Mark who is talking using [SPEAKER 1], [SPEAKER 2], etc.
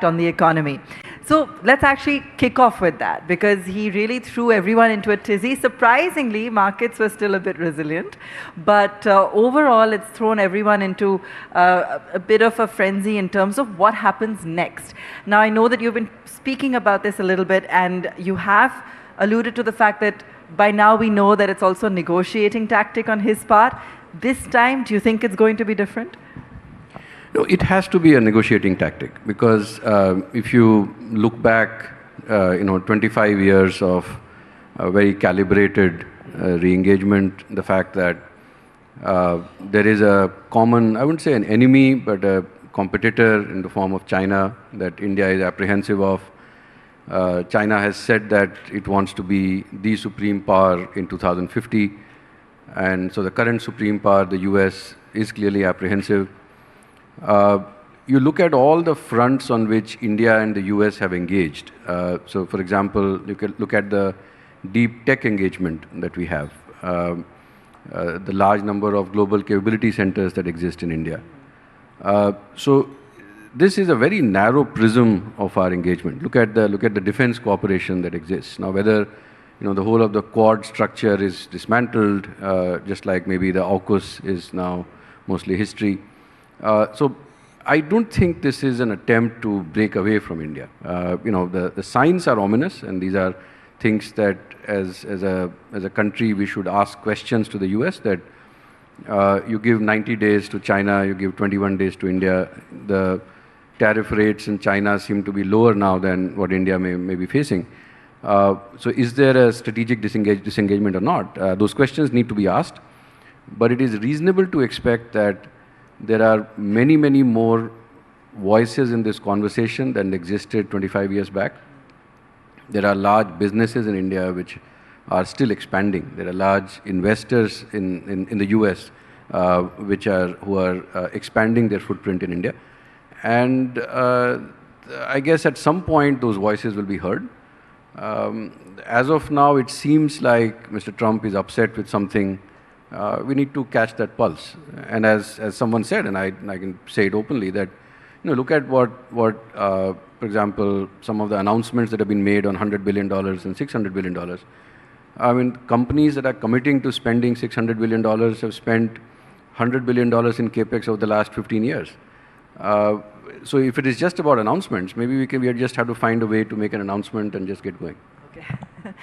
[SPEAKER 1] on the economy. So let's actually kick off with that because he really threw everyone into a tizzy. Surprisingly, markets were still a bit resilient, but overall it's thrown everyone into a bit of a frenzy in terms of what happens next. Now I know that you've been speaking about this a little bit and you have alluded to the fact that by now we know that it's also a negotiating tactic on his part. This time, do you think it's going to be different?
[SPEAKER 2] No, it has to be a negotiating tactic because if you look back, 25 years of very calibrated re-engagement, the fact that there is a common, I wouldn't say an enemy, but a competitor in the form of China that India is apprehensive of. China has said that it wants to be the supreme power in 2050, and so the current supreme power, the US, is clearly apprehensive. You look at all the fronts on which India and the US have engaged. So, for example, you can look at the deep tech engagement that we have, the large number of global capability centers that exist in India. So, this is a very narrow prism of our engagement. Look at the defense cooperation that exists now. Whether the whole of the Quad structure is dismantled, just like maybe the AUKUS is now mostly history. So I don't think this is an attempt to break away from India. The signs are ominous, and these are things that as a country we should ask questions to the US that you give 90 days to China, you give 21 days to India. The tariff rates in China seem to be lower now than what India may be facing. So is there a strategic disengagement or not? Those questions need to be asked, but it is reasonable to expect that there are many, many more voices in this conversation than existed 25 years back. There are large businesses in India which are still expanding. There are large investors in the US who are expanding their footprint in India. And I guess at some point those voices will be heard. As of now, it seems like Mr. Trump is upset with something. We need to catch that pulse. And as someone said, and I can say it openly, that look at what for example, some of the announcements that have been made on $100 billion and $600 billion. I mean, companies that are committing to spending $600 billion have spent $100 billion in capex over the last 15 years. So if it is just about announcements, maybe we just have to find a way to make an announcement and just get going.
[SPEAKER 1] Okay.